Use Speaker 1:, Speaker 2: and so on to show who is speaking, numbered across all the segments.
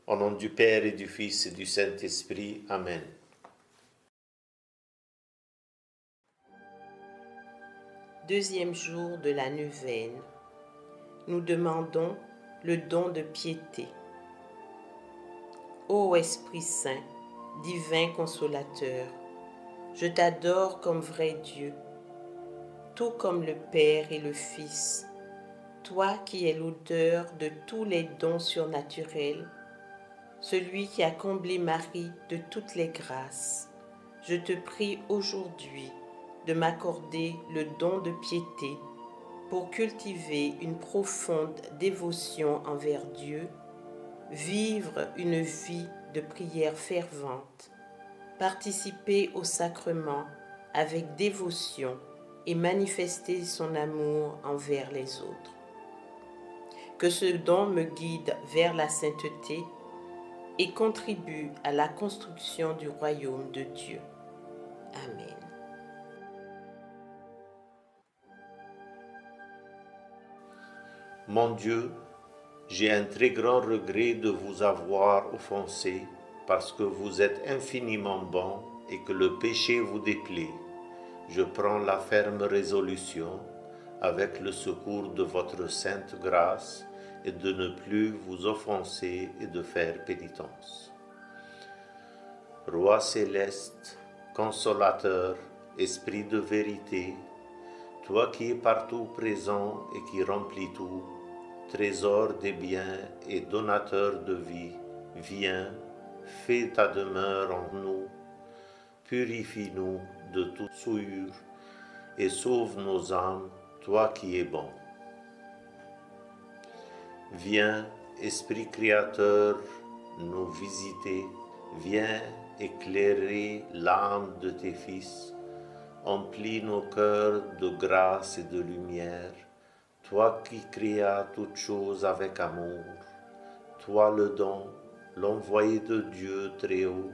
Speaker 1: Au nom du Père et du Fils et du Saint-Esprit. Amen.
Speaker 2: Deuxième jour de la neuvaine. Nous demandons le don de piété. Ô Esprit Saint, divin consolateur, je t'adore comme vrai Dieu, tout comme le Père et le Fils, toi qui es l'auteur de tous les dons surnaturels, celui qui a comblé Marie de toutes les grâces. Je te prie aujourd'hui de m'accorder le don de piété pour cultiver une profonde dévotion envers Dieu, vivre une vie de prière fervente, participer au sacrement avec dévotion et manifester son amour envers les autres. Que ce don me guide vers la sainteté et contribue à la construction du royaume de Dieu. Amen.
Speaker 1: Mon Dieu, j'ai un très grand regret de vous avoir offensé parce que vous êtes infiniment bon et que le péché vous déplaît. Je prends la ferme résolution, avec le secours de votre sainte grâce, et de ne plus vous offenser et de faire pénitence. Roi céleste, consolateur, esprit de vérité, toi qui es partout présent et qui remplis tout, trésor des biens et donateur de vie, viens, fais ta demeure en nous, purifie-nous de toute souillure et sauve nos âmes, toi qui es bon. Viens, Esprit créateur, nous visiter, viens éclairer l'âme de tes fils, emplis nos cœurs de grâce et de lumière, toi qui créas toutes choses avec amour, toi le don, l'envoyé de Dieu très haut,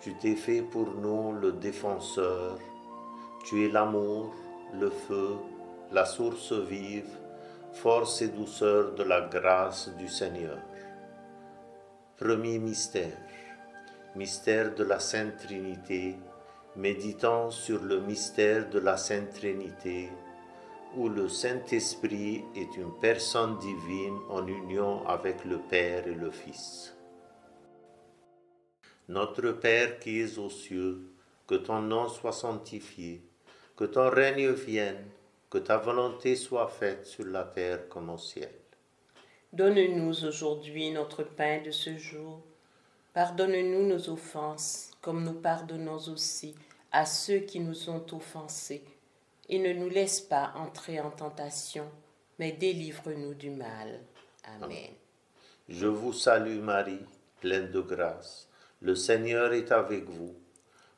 Speaker 1: tu t'es fait pour nous le défenseur, tu es l'amour, le feu, la source vive, force et douceur de la grâce du Seigneur. Premier mystère, mystère de la Sainte Trinité, méditant sur le mystère de la Sainte Trinité, où le Saint-Esprit est une personne divine en union avec le Père et le Fils. Notre Père qui es aux cieux, que ton nom soit sanctifié, que ton règne vienne, que ta volonté soit faite sur la terre comme au ciel.
Speaker 2: Donne-nous aujourd'hui notre pain de ce jour. Pardonne-nous nos offenses, comme nous pardonnons aussi à ceux qui nous ont offensés. Et ne nous laisse pas entrer en tentation, mais délivre-nous du mal. Amen.
Speaker 1: Je vous salue Marie, pleine de grâce. Le Seigneur est avec vous.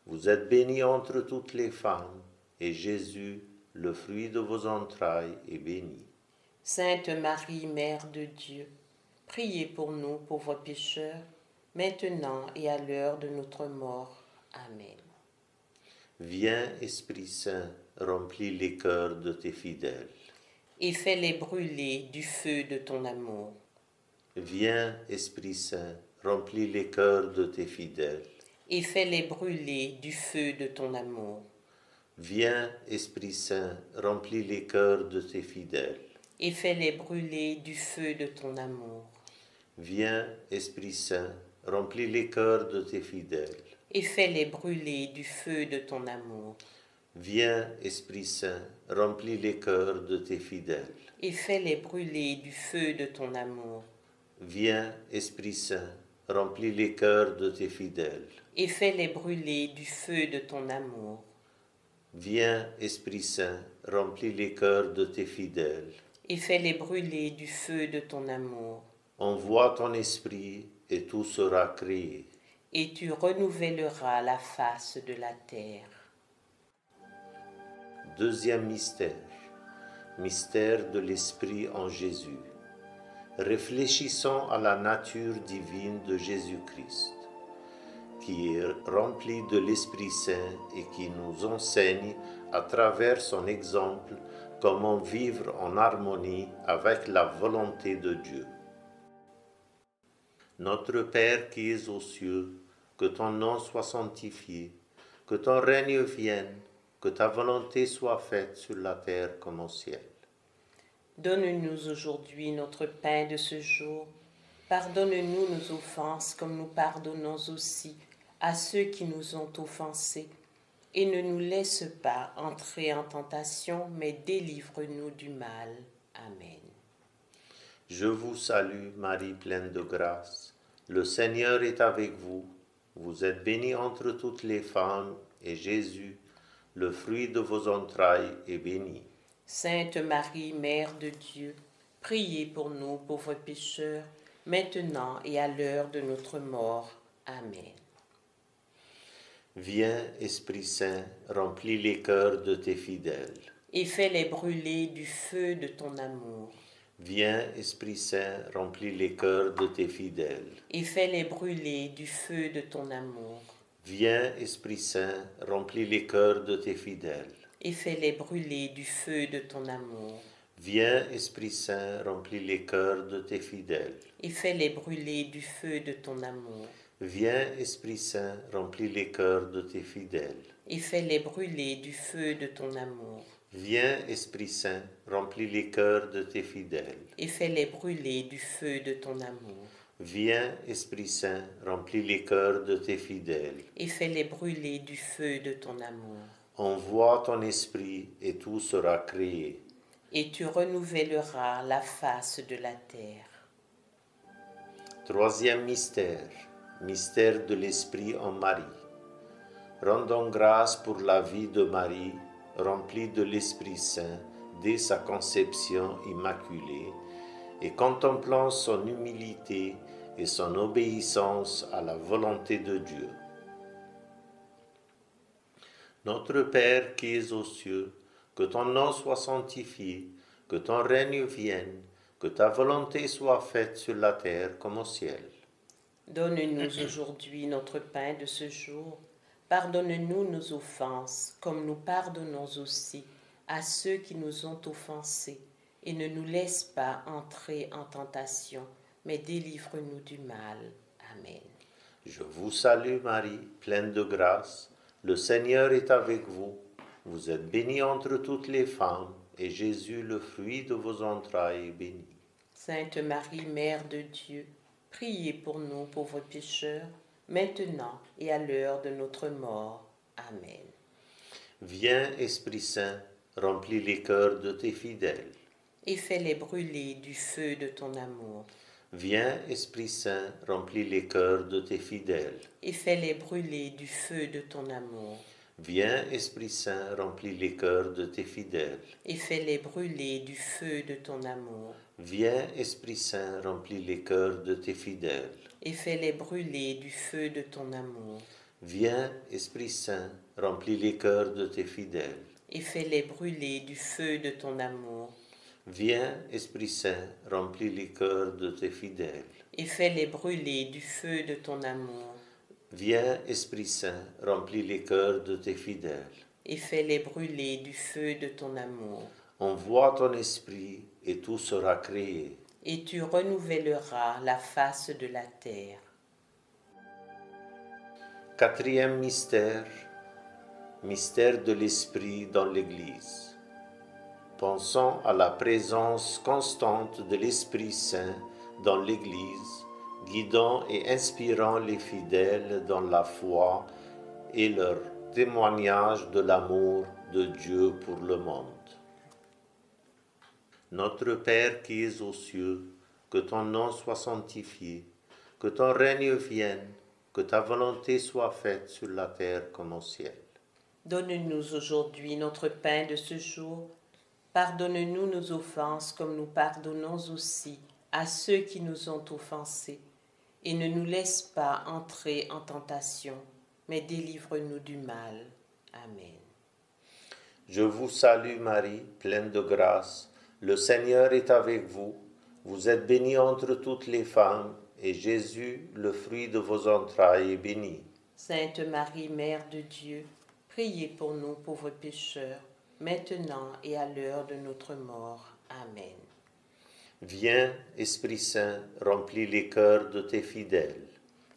Speaker 1: Vous êtes bénie entre toutes les femmes, et Jésus, le fruit de vos entrailles, est béni.
Speaker 2: Sainte Marie, Mère de Dieu, priez pour nous pauvres pécheurs, maintenant et à l'heure de notre mort. Amen.
Speaker 1: Viens, Esprit Saint, remplis les cœurs de tes fidèles.
Speaker 2: Et fais-les brûler du feu de ton amour.
Speaker 1: Viens, Esprit Saint, remplis les cœurs de tes fidèles.
Speaker 2: Et fais-les brûler du feu de ton amour.
Speaker 1: Viens, Esprit Saint, remplis les cœurs de tes fidèles.
Speaker 2: Et fais-les brûler du feu de ton amour.
Speaker 1: Viens, Esprit Saint, remplis les cœurs de tes fidèles.
Speaker 2: Et fais-les brûler du feu de ton amour.
Speaker 1: Viens, Esprit Saint, remplis les cœurs de tes fidèles.
Speaker 2: Et fais-les brûler du feu de ton amour.
Speaker 1: Viens, Esprit Saint, remplis les cœurs de tes fidèles.
Speaker 2: Et fais-les brûler du feu de ton amour.
Speaker 1: Viens, Esprit Saint, remplis les cœurs de tes fidèles.
Speaker 2: Et fais-les brûler du feu de ton amour.
Speaker 1: Envoie ton esprit et tout sera créé.
Speaker 2: Et tu renouvelleras la face de la terre.
Speaker 1: Deuxième mystère, mystère de l'Esprit en Jésus. Réfléchissons à la nature divine de Jésus-Christ, qui est rempli de l'Esprit Saint et qui nous enseigne à travers son exemple comment vivre en harmonie avec la volonté de Dieu. Notre Père qui es aux cieux, que ton nom soit sanctifié, que ton règne vienne, que ta volonté soit faite sur la terre comme au ciel.
Speaker 2: Donne-nous aujourd'hui notre pain de ce jour. Pardonne-nous nos offenses comme nous pardonnons aussi à ceux qui nous ont offensés. Et ne nous laisse pas entrer en tentation, mais délivre-nous du mal. Amen.
Speaker 1: Je vous salue, Marie pleine de grâce. Le Seigneur est avec vous. Vous êtes bénie entre toutes les femmes, et Jésus, le fruit de vos entrailles, est béni.
Speaker 2: Sainte Marie, Mère de Dieu, priez pour nous pauvres pécheurs, maintenant et à l'heure de notre mort. Amen.
Speaker 1: Viens, Esprit Saint, remplis les cœurs de tes fidèles.
Speaker 2: Et fais-les brûler du feu de ton amour.
Speaker 1: Viens, Esprit Saint, remplis les cœurs de tes fidèles.
Speaker 2: Et fais-les brûler du feu de ton amour.
Speaker 1: Viens, Esprit Saint, remplis les cœurs de tes fidèles.
Speaker 2: Et fais-les brûler du feu de ton amour.
Speaker 1: Viens, Esprit Saint, remplis les cœurs de tes fidèles.
Speaker 2: Et fais-les brûler du feu de ton amour.
Speaker 1: Viens, Esprit Saint, remplis les cœurs de tes fidèles.
Speaker 2: Et fais-les brûler du feu de ton amour.
Speaker 1: Viens, Esprit Saint, remplis les cœurs de tes fidèles.
Speaker 2: Et fais-les brûler du feu de ton amour.
Speaker 1: Viens, Esprit Saint, remplis les cœurs de tes fidèles.
Speaker 2: Et fais-les brûler du feu de ton amour.
Speaker 1: Envoie ton esprit et tout sera créé.
Speaker 2: Et tu renouvelleras la face de la terre.
Speaker 1: Troisième mystère, mystère de l'Esprit en Marie. Rendons grâce pour la vie de Marie, remplie de l'Esprit Saint dès sa conception immaculée, et contemplant son humilité et son obéissance à la volonté de Dieu. Notre Père qui es aux cieux, que ton nom soit sanctifié, que ton règne vienne, que ta volonté soit faite sur la terre comme au ciel.
Speaker 2: Donne-nous aujourd'hui notre pain de ce jour. Pardonne-nous nos offenses, comme nous pardonnons aussi à ceux qui nous ont offensés. Et ne nous laisse pas entrer en tentation, mais délivre-nous du mal. Amen.
Speaker 1: Je vous salue Marie, pleine de grâce. Le Seigneur est avec vous. Vous êtes bénie entre toutes les femmes, et Jésus, le fruit de vos entrailles, est béni.
Speaker 2: Sainte Marie, Mère de Dieu, priez pour nous pauvres pécheurs, maintenant et à l'heure de notre mort. Amen.
Speaker 1: Viens, Esprit Saint, remplis les cœurs de tes fidèles.
Speaker 2: Et fais-les brûler du feu de ton amour.
Speaker 1: Viens, Esprit Saint, remplis les cœurs de tes fidèles.
Speaker 2: Et fais-les brûler du feu de ton amour.
Speaker 1: Viens, Esprit Saint, remplis les cœurs de tes fidèles.
Speaker 2: Et fais-les brûler du feu de ton amour.
Speaker 1: Viens, Esprit Saint, remplis les cœurs de tes fidèles.
Speaker 2: Et fais-les brûler du feu de ton amour.
Speaker 1: Viens, Esprit Saint, remplis les cœurs de tes fidèles.
Speaker 2: Et fais-les brûler du feu de ton amour.
Speaker 1: Viens, Esprit Saint, remplis les cœurs de tes fidèles.
Speaker 2: Et fais-les brûler du feu de ton amour.
Speaker 1: Viens, Esprit Saint, remplis les cœurs de tes fidèles.
Speaker 2: Et fais-les brûler du feu de ton amour.
Speaker 1: Envoie ton esprit et tout sera créé.
Speaker 2: Et tu renouvelleras la face de la terre.
Speaker 1: Quatrième mystère, mystère de l'Esprit dans l'Église. Pensons à la présence constante de l'Esprit Saint dans l'Église, guidant et inspirant les fidèles dans la foi et leur témoignage de l'amour de Dieu pour le monde. Notre Père qui es aux cieux, que ton nom soit sanctifié, que ton règne vienne, que ta volonté soit faite sur la terre comme au ciel.
Speaker 2: Donne-nous aujourd'hui notre pain de ce jour. Pardonne-nous nos offenses comme nous pardonnons aussi à ceux qui nous ont offensés. Et ne nous laisse pas entrer en tentation, mais délivre-nous du mal. Amen.
Speaker 1: Je vous salue Marie, pleine de grâce. Le Seigneur est avec vous. Vous êtes bénie entre toutes les femmes, et Jésus, le fruit de vos entrailles, est béni.
Speaker 2: Sainte Marie, Mère de Dieu, priez pour nous pauvres pécheurs, maintenant et à l'heure de notre mort. Amen.
Speaker 1: Viens, Esprit Saint, remplis les cœurs de tes fidèles.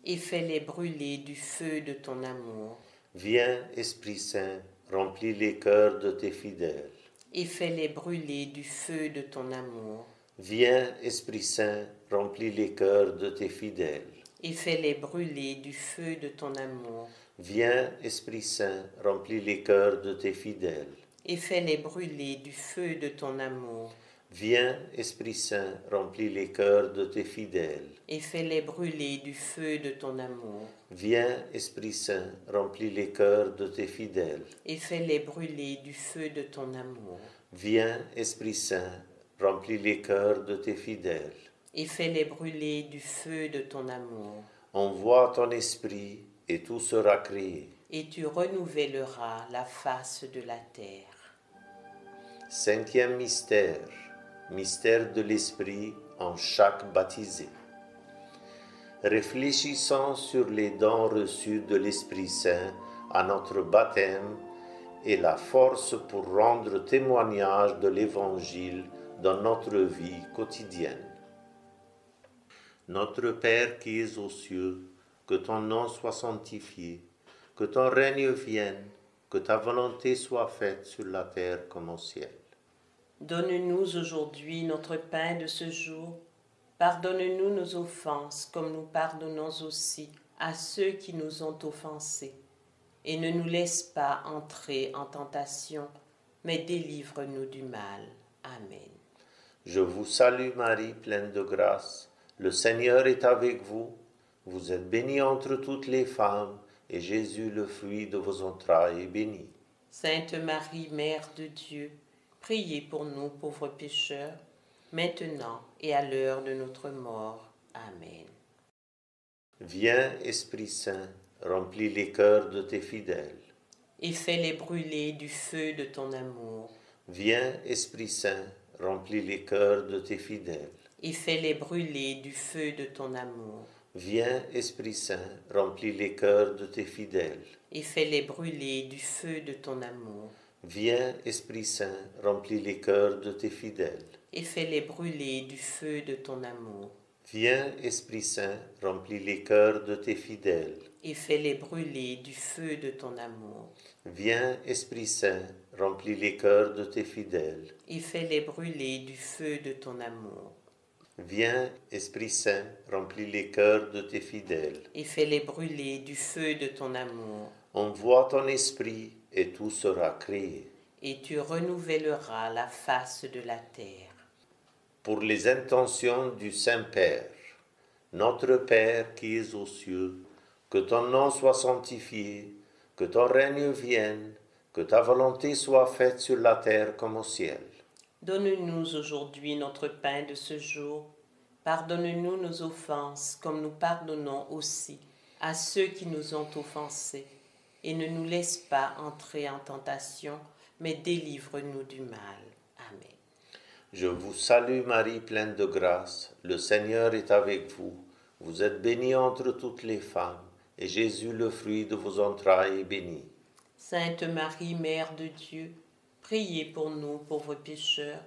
Speaker 2: Et fais-les brûler du feu de ton amour.
Speaker 1: Viens, Esprit Saint, remplis les cœurs de tes fidèles.
Speaker 2: Et fais-les brûler du feu de ton amour.
Speaker 1: Viens, Esprit Saint, remplis les cœurs de tes fidèles.
Speaker 2: Et fais-les brûler du feu de ton amour.
Speaker 1: Viens, Esprit Saint, remplis les cœurs de tes fidèles.
Speaker 2: Et fais-les brûler du feu de ton amour.
Speaker 1: Viens, Esprit Saint, remplis les cœurs de tes fidèles.
Speaker 2: Et fais-les brûler du feu de ton amour.
Speaker 1: Viens, Esprit Saint, remplis les cœurs de tes fidèles.
Speaker 2: Et fais-les brûler du feu de ton amour.
Speaker 1: Viens, Esprit Saint, remplis les cœurs de tes fidèles.
Speaker 2: Et fais-les brûler du feu de ton amour.
Speaker 1: Envoie ton esprit et tout sera créé.
Speaker 2: Et tu renouvelleras la face de la terre.
Speaker 1: Cinquième mystère, mystère de l'esprit en chaque baptisé. Réfléchissons sur les dons reçus de l'Esprit Saint à notre baptême et la force pour rendre témoignage de l'Évangile dans notre vie quotidienne. Notre Père qui es aux cieux, que ton nom soit sanctifié, que ton règne vienne, que ta volonté soit faite sur la terre comme au ciel.
Speaker 2: Donne-nous aujourd'hui notre pain de ce jour. Pardonne-nous nos offenses comme nous pardonnons aussi à ceux qui nous ont offensés. Et ne nous laisse pas entrer en tentation, mais délivre-nous du mal. Amen.
Speaker 1: Je vous salue Marie, pleine de grâce. Le Seigneur est avec vous. Vous êtes bénie entre toutes les femmes, et Jésus, le fruit de vos entrailles, est béni.
Speaker 2: Sainte Marie, Mère de Dieu, priez pour nous pauvres pécheurs, maintenant et à l'heure de notre mort. Amen.
Speaker 1: Viens, Esprit Saint, remplis les cœurs de tes fidèles.
Speaker 2: Et fais-les brûler du feu de ton amour.
Speaker 1: Viens, Esprit Saint, remplis les cœurs de tes fidèles.
Speaker 2: Et fais-les brûler du feu de ton amour.
Speaker 1: Viens, Esprit Saint, remplis les cœurs de tes fidèles.
Speaker 2: Et fais-les brûler du feu de ton amour.
Speaker 1: Viens, Esprit Saint, remplis les cœurs de tes fidèles.
Speaker 2: Et fais-les brûler du feu de ton amour.
Speaker 1: Viens, Esprit Saint, remplis les cœurs de tes fidèles.
Speaker 2: Et fais-les brûler du feu de ton amour.
Speaker 1: Viens, Esprit Saint, remplis les cœurs de tes fidèles.
Speaker 2: Et fais-les brûler du feu de ton amour.
Speaker 1: Viens, Esprit Saint, remplis les cœurs de tes fidèles.
Speaker 2: Et fais-les brûler du feu de ton amour.
Speaker 1: Envoie ton esprit et tout sera créé.
Speaker 2: Et tu renouvelleras la face de la terre.
Speaker 1: Pour les intentions du Saint-Père, notre Père qui es aux cieux, que ton nom soit sanctifié, que ton règne vienne, que ta volonté soit faite sur la terre comme au ciel.
Speaker 2: Donne-nous aujourd'hui notre pain de ce jour. Pardonne-nous nos offenses, comme nous pardonnons aussi à ceux qui nous ont offensés. Et ne nous laisse pas entrer en tentation, mais délivre-nous du mal. Amen.
Speaker 1: Je vous salue Marie, pleine de grâce. Le Seigneur est avec vous. Vous êtes bénie entre toutes les femmes, et Jésus, le fruit de vos entrailles, est béni.
Speaker 2: Sainte Marie, Mère de Dieu, priez pour nous pauvres pécheurs,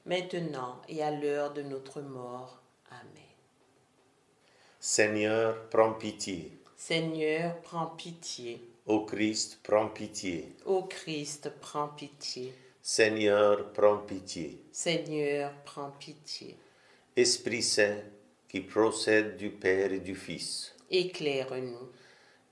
Speaker 2: maintenant et à l'heure de notre mort. Amen.
Speaker 1: Seigneur, prends pitié.
Speaker 2: Seigneur, prends pitié.
Speaker 1: Ô Christ, prends pitié.
Speaker 2: Ô Christ, prends pitié.
Speaker 1: Seigneur, prends pitié.
Speaker 2: Seigneur, prends pitié.
Speaker 1: Esprit Saint, qui procède du Père et du Fils.
Speaker 2: Éclaire-nous.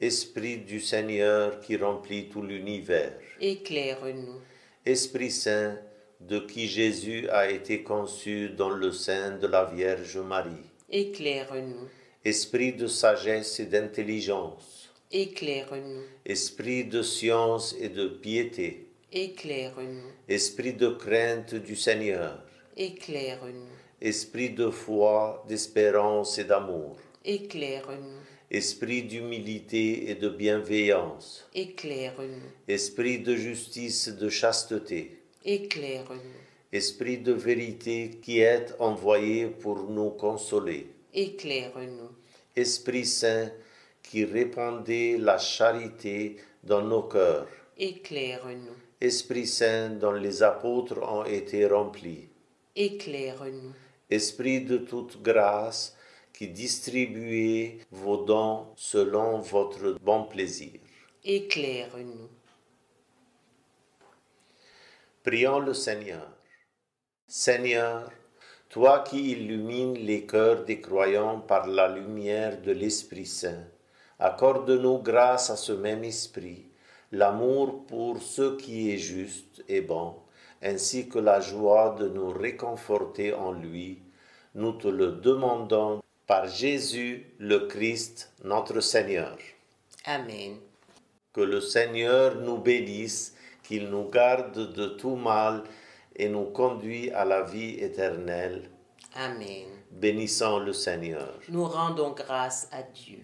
Speaker 1: Esprit du Seigneur qui remplit tout l'univers.
Speaker 2: Éclaire-nous.
Speaker 1: Esprit Saint, de qui Jésus a été conçu dans le sein de la Vierge Marie.
Speaker 2: Éclaire-nous.
Speaker 1: Esprit de sagesse et d'intelligence.
Speaker 2: Éclaire-nous.
Speaker 1: Esprit de science et de piété.
Speaker 2: Éclaire-nous.
Speaker 1: Esprit de crainte du Seigneur.
Speaker 2: Éclaire-nous.
Speaker 1: Esprit de foi, d'espérance et d'amour.
Speaker 2: Éclaire-nous.
Speaker 1: Esprit d'humilité et de bienveillance.
Speaker 2: Éclaire-nous.
Speaker 1: Esprit de justice et de chasteté.
Speaker 2: Éclaire-nous.
Speaker 1: Esprit de vérité qui est envoyé pour nous consoler.
Speaker 2: Éclaire-nous.
Speaker 1: Esprit Saint qui répandait la charité dans nos cœurs.
Speaker 2: Éclaire-nous.
Speaker 1: Esprit Saint dont les apôtres ont été remplis.
Speaker 2: Éclaire-nous.
Speaker 1: Esprit de toute grâce, qui distribuez vos dons selon votre bon plaisir.
Speaker 2: Éclaire-nous.
Speaker 1: Prions le Seigneur. Seigneur, toi qui illumines les cœurs des croyants par la lumière de l'Esprit Saint, accorde-nous grâce à ce même Esprit, l'amour pour ce qui est juste et bon, ainsi que la joie de nous réconforter en lui. Nous te le demandons par Jésus le Christ, notre Seigneur.
Speaker 2: Amen.
Speaker 1: Que le Seigneur nous bénisse, qu'il nous garde de tout mal et nous conduit à la vie éternelle.
Speaker 2: Amen.
Speaker 1: Bénissons le Seigneur.
Speaker 2: Nous rendons grâce à Dieu.